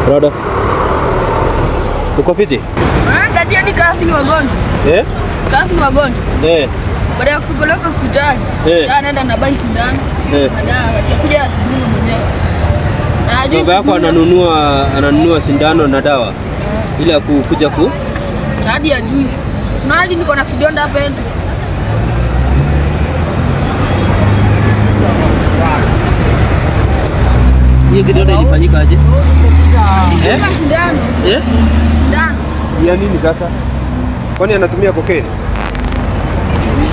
Rada. Uko fiti? Dadi hadi kasi ni wagonjwa. Kasi ni wagonjwa. Baada ya kupeleka hospitali. Anaenda na bai sindano. Atakuja asubuhi mwenyewe. Baba yako ananunua sindano na dawa ili akukuja hadi ajui. Tunali niko na kidonda hapa ende. Hii kidonda ilifanyika aje? Sindano. Sindano. Ya nini sasa? Kwani anatumia cocaine?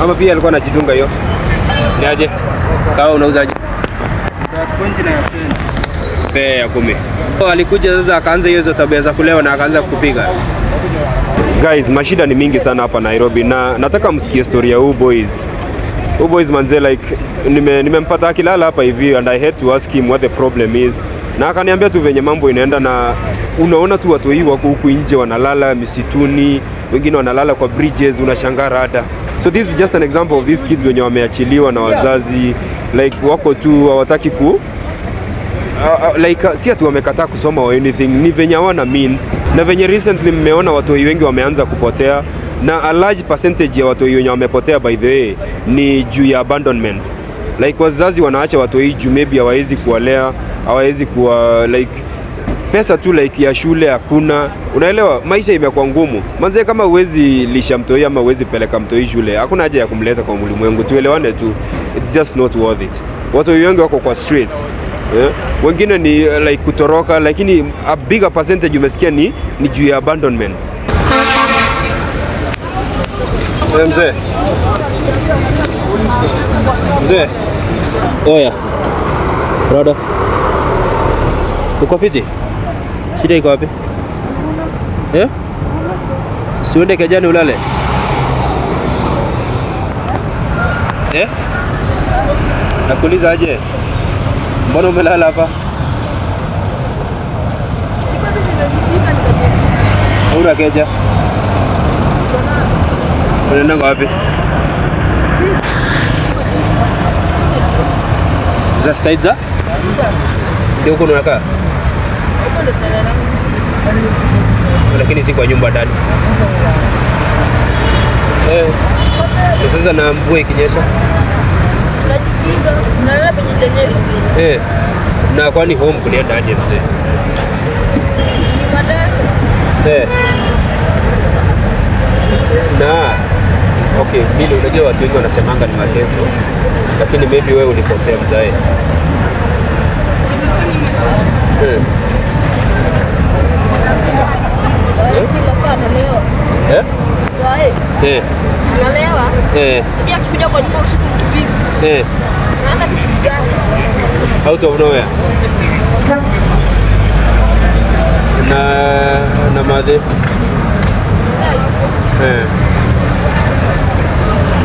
Ama pia alikuwa anajidunga hiyo? Ni aje? Kawa unauzaje? Bei ya 10. Alikuja sasa akaanza hizo tabia za kulewa na akaanza kupiga. Guys, mashida ni mingi sana hapa Nairobi na nataka msikie story ya boys. Boys manze, like nimempata akilala hapa hivi and I had to ask him what the problem is. Na akaniambia tu venye mambo inaenda, na unaona tu watu hii wako huku nje wanalala misituni, wengine wanalala kwa bridges, unashangaa rada. So this is just an example of these kids wenye wameachiliwa na wazazi, like wako tu hawataki like si atu wamekataa kusoma or anything, ni venye hawana means. Na venye recently mmeona watu wengi wameanza kupotea, na a large percentage ya watu wenye wamepotea by the way ni juu ya abandonment. Like wazazi wanaacha watu hii juu maybe hawawezi kuwalea, hawawezi kuwa like pesa tu like ya shule hakuna. Unaelewa, maisha imekuwa ngumu. Manze, kama uwezi lisha mtoi ama uwezi peleka mtoi shule, hakuna haja ya kumleta kwa ulimwengu. Tuelewane tu, it's just not worth it. Watu wengi wako kwa streets. Wengine ni like kutoroka, lakini a bigger percentage umesikia ni juu ya abandonment. Mzee. Mzee. Oya. Rada. Uko fiti? Shida iko wapi? Siende kejani ulale? Nakuuliza aje? Mbona umelala hapa? Hauna keja? Unaenda wapi? Za saiza? Ndio uko unakaa? Lakini si kwa nyumba ndani. Sasa na mvua ikinyesha? Nalala penye itanyesha. Na kwani home kulienda aje mzee? Na okay, mimi unajua watu wengi wanasemanga ni mateso, lakini maybe wewe ulikosea mzae. Out of nowhere. Na madhe.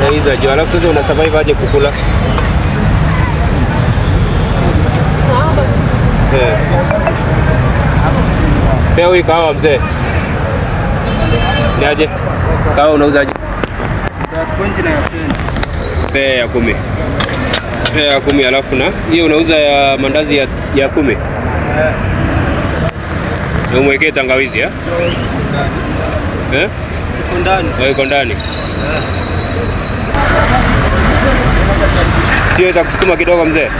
Na hizo jo, alafu sasa una survive aje kukula? Pea hii kahawa mzee. Ni aje? Kahawa unauzaje? Pea ya 10. Pea ya 10, alafu na hiyo unauza ya mandazi ya 10. Na umwekee tangawizi iko ndani. Iko ndani. Sio itakusukuma kidogo mzee.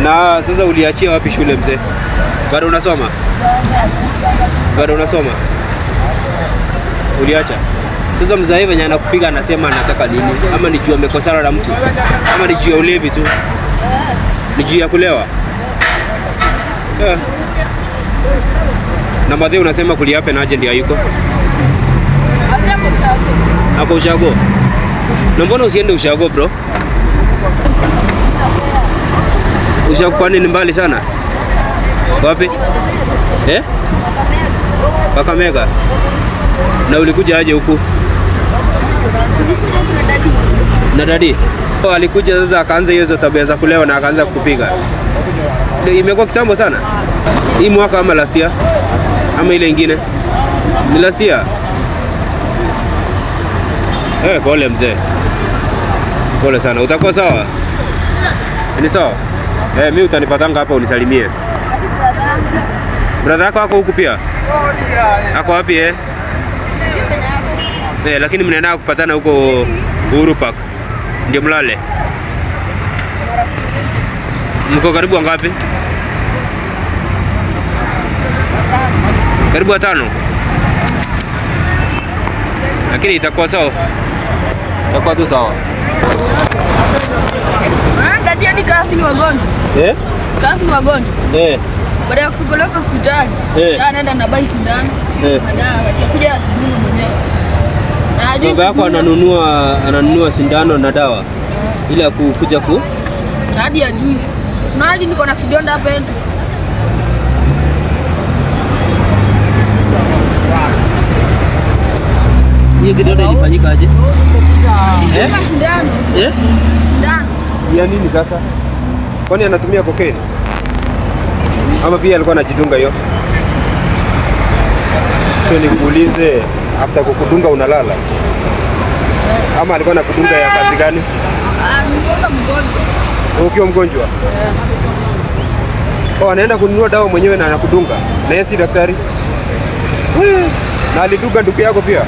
Na sasa uliachia wapi shule mzee? Bado unasoma? Bado unasoma? Uliacha? Sasa mzae venye anakupiga anasema anataka nini? Ama ni juu amekosana na mtu? Ama ni juu ya ulevi tu? Ni juu ya kulewa? Na madhe unasema kuliape na agent hayuko? Ako ushago. Na mbona usiende ushago bro? Ushago kwani ni mbali sana? Wapi? Kakamega. Na ulikuja aje huku? Na dadi. Alikuja sasa akaanza hizo tabia za kulewa na akaanza kukupiga. Imekuwa kitambo sana? Hii mwaka ama last year? Ama ile ingine? Ni last year? Pole mzee. Pole sana. Utakuwa sawa? Ni sawa? Mimi utanipatanga hapa unisalimie. Brother yako ako huku pia? Ako wapi lakini mnaenda kupatana huko Uhuru Park. Ndio mlale. Mko karibu ngapi? Karibu 5. Lakini itakuwa sawa. Itakuwa tu sawa. Dadi hadi kasi ni wagonjwa. Kasi ni wagonjwa. Baada ya kupeleka hospitali, anaenda na bai sindano. Madawa atakuja kununua mwenyewe. Baba yako ananunua sindano na dawa ili kuja hadi ajui. Mali niko na kidonda hapa ende. Hiyo kidonda ilifanyika aje? Sindano. Sindano. Ya nini sasa? Kwani anatumia cocaine? Ama pia alikuwa anajidunga hiyo? So nikuulize, after kukudunga unalala? Ama alikuwa anakudunga ya kazi gani? Nilikuwa mgonjwa. Ukiwa mgonjwa? Anaenda kununua dawa mwenyewe na anakudunga. Na yeye si daktari? Na alidunga ndugu yako pia?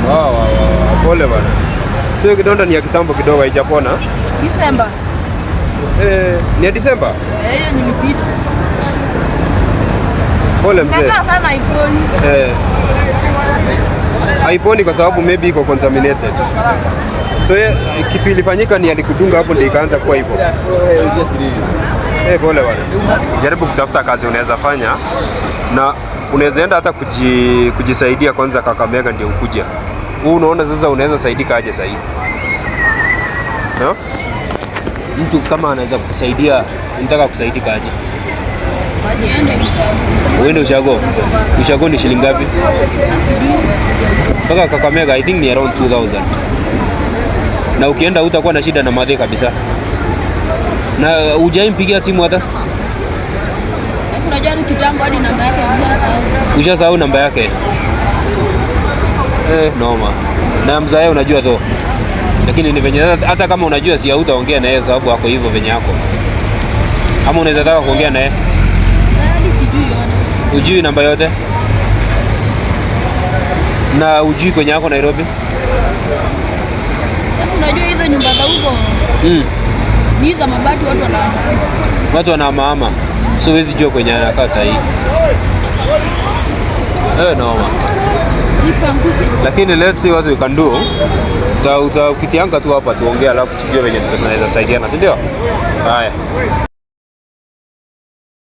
Wow. Pole bana. Sio kidonda ni ya kitambo kidogo haijapona. Disemba. Ni ya Disemba? Hiyo nilipita. Pole mzee. Sasa sana haiponi. Haiponi kwa sababu maybe iko contaminated. So kitu ilifanyika ni alikudunga hapo ndio ikaanza kuwa hivyo. Pole bana. Jaribu kutafuta kazi unaweza fanya na unaweza enda hata kujisaidia kwanza Kakamega ndio ukuja. Unaona sasa unaweza saidika aje sasa hivi? No? Mtu kama anaweza kukusaidia, unataka kusaidika aje? Uende ushago. Ushago ni shilingi ngapi? Mpaka Kakamega I think ni around 2000. Na ukienda utakuwa na shida na madhe kabisa. Na hujaimpigia timu hata? Unajua kitambo hadi namba yake ushasahau namba yake. Noma. Na mzae unajua though. Lakini ni venye hata kama unajua si hautaongea na yeye sababu ako hivyo venye yako. Ama unaweza taka kuongea na yeye? Ujui namba yote? Na ujui kwenye yako Nairobi? Unajua hizo nyumba za huko? Ni za mabati watu wanahama. So huwezi jua kwenye anakaa sasa hivi. Noma. Lakini let's see what we can do. Ukitianga tu hapa tuongee alafu tujue venye tunaweza saidiana, si ndio? Haya.